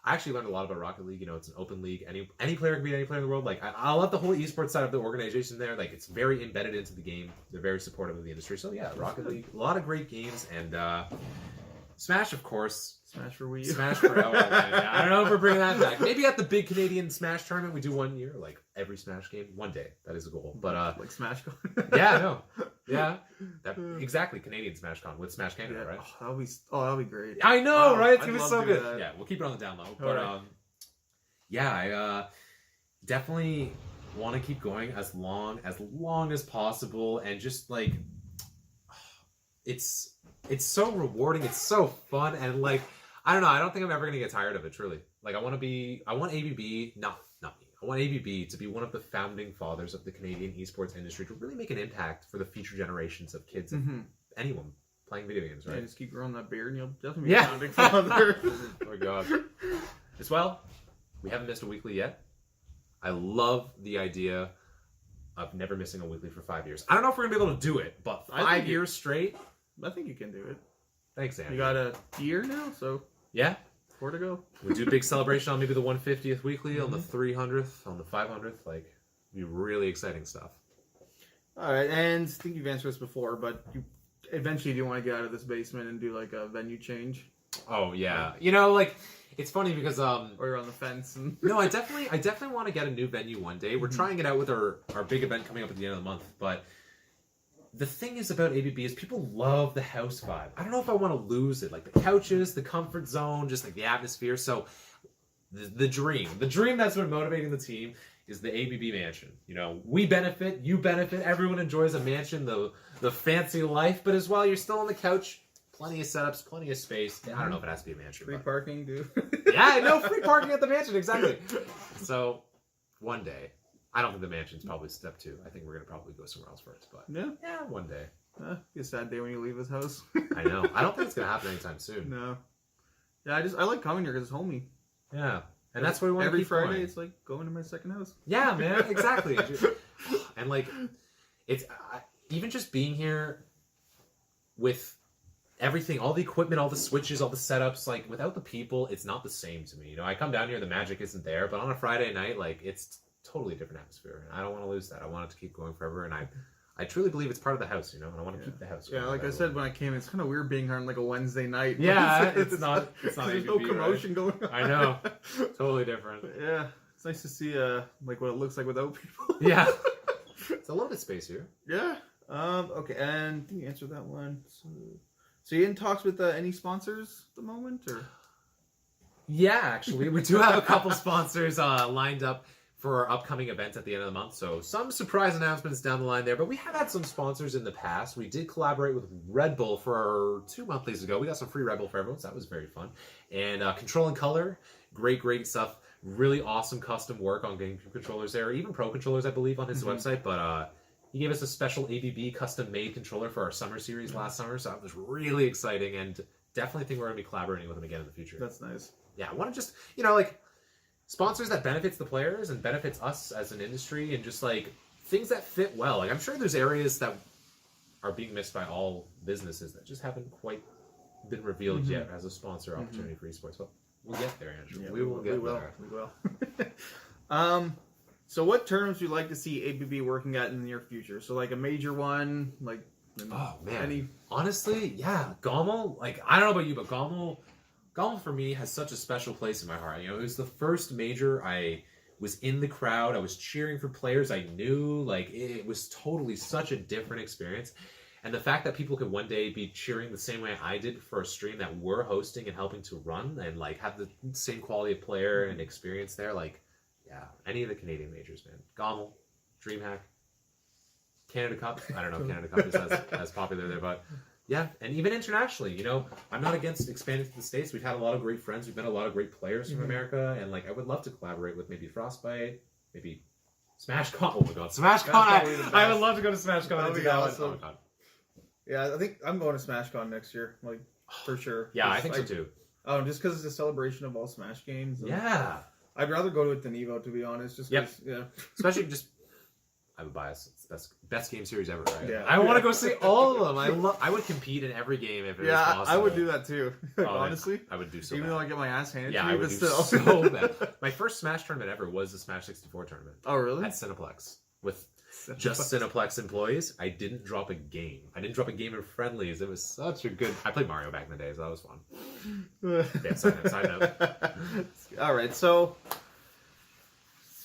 I actually learned a lot about Rocket League. It's an open league. Any player can beat any player in the world. Like, I love the whole esports side of the organization there. Like, it's very embedded into the game. They're very supportive of the industry. So yeah, Rocket League. A lot of great games. And Smash, of course. Smash for Wii U. Smash for I don't know if we're bringing that back. Maybe at the big Canadian Smash tournament we do one year, like every Smash game. One day. That is a goal. But like Smash Con. Yeah, no. Yeah. Exactly, Canadian Smash Con with Smash Canada, right? That'll be great. I know, right? It's I'd gonna be love so to do good. that. Yeah, we'll keep it on the down low. But right. yeah, I definitely want to keep going as long as possible, and just like it's so rewarding, it's so fun, and like I don't know, I don't think I'm ever gonna get tired of it, truly. Like I want ABB, not me. I want ABB to be one of the founding fathers of the Canadian esports industry, to really make an impact for the future generations of kids and anyone playing video games, right? Yeah, just keep growing that beard and you'll definitely be a founding father. Oh my god. As well, we haven't missed a weekly yet. I love the idea of never missing a weekly for 5 years. I don't know if we're going to be able to do it, but 5 years straight? I think you can do it. Thanks, Andrew. You got a year now, so yeah, 4 to go. We do a big celebration on maybe the 150th weekly, on the 300th, on the 500th. Like, it'd be really exciting stuff. All right, and I think you've answered this before, but you eventually do want to get out of this basement and do like a venue change. Oh yeah, like it's funny because or you're on the fence. And... No, I definitely want to get a new venue one day. We're trying it out with our big event coming up at the end of the month. But the thing is about ABB is people love the house vibe. I don't know if I want to lose it, like the couches, the comfort zone, just like the atmosphere. So the dream that's been motivating the team is the ABB Mansion. We benefit, you benefit, everyone enjoys a mansion, the fancy life, but as well, you're still on the couch. Plenty of setups, plenty of space. I don't know if it has to be a mansion. Free parking, dude. Yeah, no free parking at the mansion, exactly. So, one day. I don't think the mansion's probably step 2. I think we're going to probably go somewhere else first. But yeah, one day. Be a sad day when you leave this house. I know. I don't think it's going to happen anytime soon. No. Yeah, I like coming here because it's homey. Yeah. And that's what we want to Every keep Friday, going. it's like going to my second house. Yeah, man, exactly. And like, it's even just being here with everything, all the equipment, all the switches, all the setups, like without the people, it's not the same to me. I come down here, the magic isn't there, but on a Friday night, like it's totally different atmosphere. And I don't want to lose that. I want it to keep going forever. And I truly believe it's part of the house, and I want to keep the house. Yeah, like I said when I came, it's kind of weird being here on like a Wednesday night. Yeah, it's not There's ABB, no commotion going on. I know. Totally different. Yeah. It's nice to see like what it looks like without people. Yeah. It's a little bit space here. Yeah. Okay, and I think you answered that one. So you in talks with any sponsors at the moment, or? Yeah, actually, we do have a couple sponsors lined up for our upcoming event at the end of the month. So some surprise announcements down the line there, but we have had some sponsors in the past. We did collaborate with Red Bull for our 2 monthlies ago. We got some free Red Bull for everyone, so that was very fun. And Control and Color, great stuff. Really awesome custom work on getting controllers there, even pro controllers, I believe, on his website. But he gave us a special ABB custom-made controller for our summer series last summer, so that was really exciting, and definitely think we're going to be collaborating with him again in the future. That's nice. Yeah, I want to just, like, sponsors that benefits the players and benefits us as an industry, and just, like, things that fit well. Like, I'm sure there's areas that are being missed by all businesses that just haven't quite been revealed yet as a sponsor opportunity for esports. But we'll get there, Andrew. Yeah, we will get there. We will. So what tournaments would you like to see ABB working at in the near future? So like a major one, like oh man, honestly, yeah, Gommel. Like I don't know about you, but Gommel for me has such a special place in my heart. It was the first major I was in the crowd. I was cheering for players I knew. Like it was totally such a different experience. And the fact that people could one day be cheering the same way I did for a stream that we're hosting and helping to run, and like have the same quality of player and experience there, like. Yeah, Any of the Canadian majors, man. Gommel, DreamHack, Canada Cup. I don't know if Canada Cup is as popular there, but yeah, and even internationally, you know, I'm not against expanding to the States. We've had a lot of great friends. We've met a lot of great players from America, and like I would love to collaborate with maybe Frostbite, maybe SmashCon. Oh my god, SmashCon! I would love to go to SmashCon. That'd be that one. awesome. Oh my god. Yeah, I think I'm going to SmashCon next year, like for sure. Yeah, I think so too. Oh, just because it's a celebration of all Smash games. And Yeah. I'd rather go to it than Evo, to be honest. Just 'cause, yeah. Especially just, I have a bias. It's best game series ever, right? Yeah. I want to go see all of them. I would compete in every game if it was possible. I would do that too. Oh, honestly, I would do so even bad. though I get my ass handed Yeah, to I me, would but do still. so bad. My first Smash tournament ever was the Smash 64 tournament. Oh, really? At Cineplex. With just Cineplex employees. I didn't drop a game. I didn't drop a game in friendlies. It was such a good... I played Mario back in the day, so that was fun. Yeah, side note. All right, so a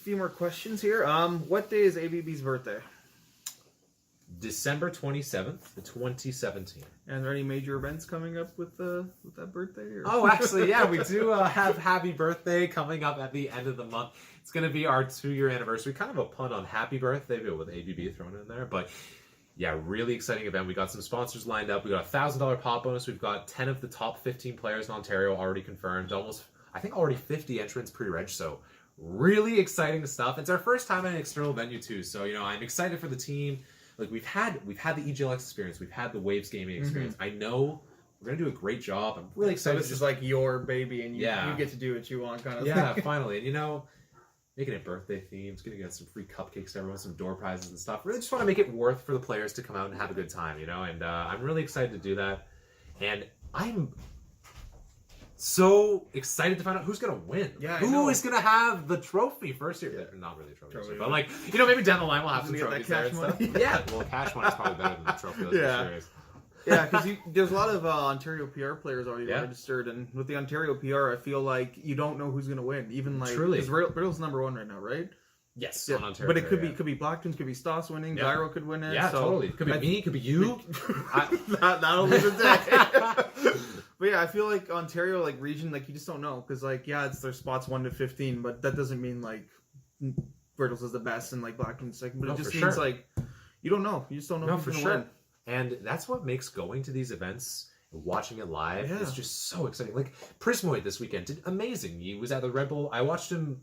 few more questions here. What day is ABB's birthday? December 27th, 2017. And are there any major events coming up with that birthday? Or? Oh, actually, yeah, we do have Happy Birthday coming up at the end of the month. It's going to be our 2-year anniversary. Kind of a pun on Happy Birthday, but with ABB thrown in there. But yeah, really exciting event. We got some sponsors lined up. We got a $1,000 pop bonus. We've got 10 of the top 15 players in Ontario already confirmed. I think already 50 entrants pre-reg. So really exciting stuff. It's our first time at an external venue too. So, you know, I'm excited for the team. Like we've had the EGLX experience, we've had the Waves gaming experience. I know we're gonna do a great job. I'm really excited. So this is like your baby, and you get to do what you want, kind of. Yeah, thing. finally, and you know, making it birthday themed, gonna get some free cupcakes to everyone, some door prizes and stuff. Really, just want to make it worth for the players to come out and have a good time, you know. And I'm really excited to do that, and I'm so excited to find out who's gonna win. Yeah, who is gonna have the trophy first year? Yeah. Not really a trophy, but like, you know, maybe down the line we'll have some trophies there and stuff. Yeah, well, cash money is probably better than the trophy. That's Yeah, because there's a lot of Ontario PR players already registered, and with the Ontario PR, I feel like you don't know who's gonna win. Even like Truly, because Riddle's number 1 right now, right? Yes, yeah. on Ontario. But it could be Blacktoons, could be Stoss winning, Gyro could win it. Yeah, so totally. Could be me, could be you. not only the day. But yeah, I feel like Ontario, like region, like you just don't know because like it's their spots 1 to 15, but that doesn't mean like Riddles is the best and like Blacktoons second. But it just means like you don't know. You just don't know who's gonna win. And that's what makes going to these events and watching it live is just so exciting. Like Prismoid this weekend did amazing. He was at the Red Bull. I watched him.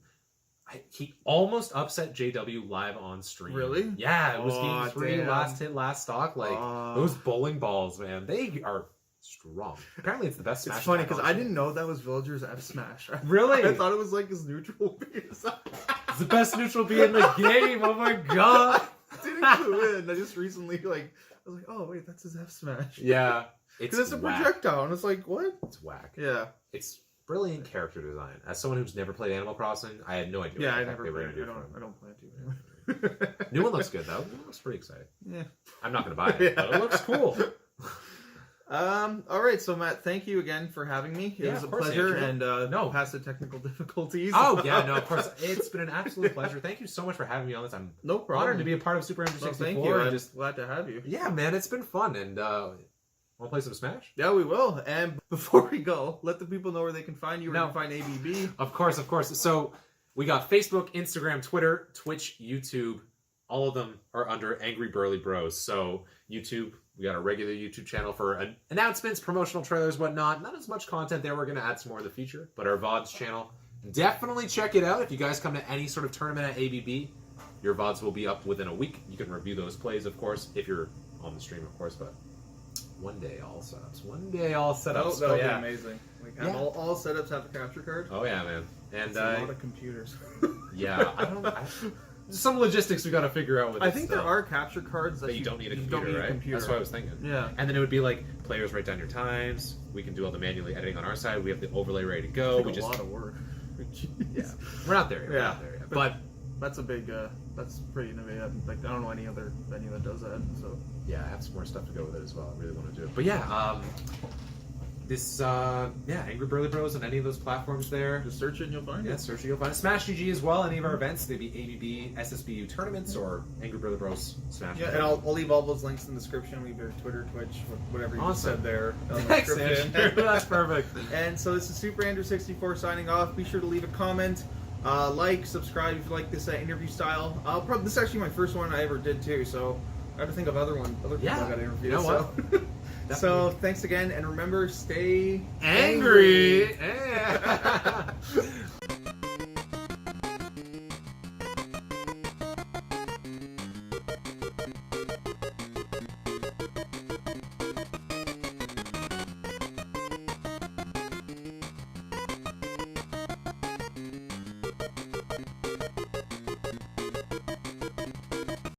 He almost upset JW live on stream. Really? Yeah, it was game 3, last hit, last stock. Like those bowling balls, man, they are strong. Apparently, it's the best Smash. It's funny because I didn't know that was Villager's F Smash. Really? I thought it was like his neutral B. It's the best neutral B in the game. Oh my god! I didn't clue in. I just recently I was like, oh wait, that's his F Smash. Yeah, because it's a projectile, and it's like what? It's whack. Yeah, it's brilliant character design. As someone who's never played Animal Crossing, I had no idea. Yeah, I never played. I don't plan to. New one looks good though. It looks pretty exciting. Yeah, I'm not gonna buy it, but it looks cool. All right, so Matt, thank you again for having me. It was a pleasure, and past the technical difficulties. Oh yeah, no, of course, it's been an absolute pleasure. Thank you so much for having me on this. I'm no problem. Honored to be a part of Super Under 64. Thank you. I'm just glad to have you. Yeah, man, it's been fun, and want to play some Smash? Yeah, we will. And before we go, let the people know where they can find you, where they can find ABB. Of course. So we got Facebook, Instagram, Twitter, Twitch, YouTube. All of them are under Angry Burly Bros. So YouTube. We got a regular YouTube channel for announcements, promotional trailers, whatnot. Not as much content there. We're going to add some more in the future. But our VODs channel, definitely check it out. If you guys come to any sort of tournament at ABB, your VODs will be up within a week. You can review those plays, of course, if you're on the stream, of course. But one day, all setups. That'll be amazing. Like, have all setups have a capture card? Oh, yeah, man. And it's a lot of computers. Yeah, some logistics we got to figure out with I think there are capture cards that you don't need a computer, right? That's what I was thinking. Yeah. And then it would be like players write down your times. We can do all the manually editing on our side. We have the overlay ready to go. It's a lot of work. Yeah. We're not there yet. Yeah. But that's a big. That's pretty innovative. Like I don't know any other venue that does that. So yeah, I have some more stuff to go with it as well. I really want to do it. But yeah, Angry Burly Bros on any of those platforms there. Just search it and you'll find it. Yeah, search it, you'll find it. Smash GG as well, any of our events. They'd be ABB, SSBU tournaments, or Angry Burly Bros Smash. Yeah, and I'll leave all those links in the description. Leave your Twitter, Twitch, whatever you said there. Thanks, Andrew. That's perfect. And so this is Super Andrew 64 signing off. Be sure to leave a comment. Like, subscribe if you like this interview style. This is actually my first one I ever did too, so I have to think of other people Yeah. I got to interview. You know so. what? So thanks again, and remember, stay Angry. Yeah.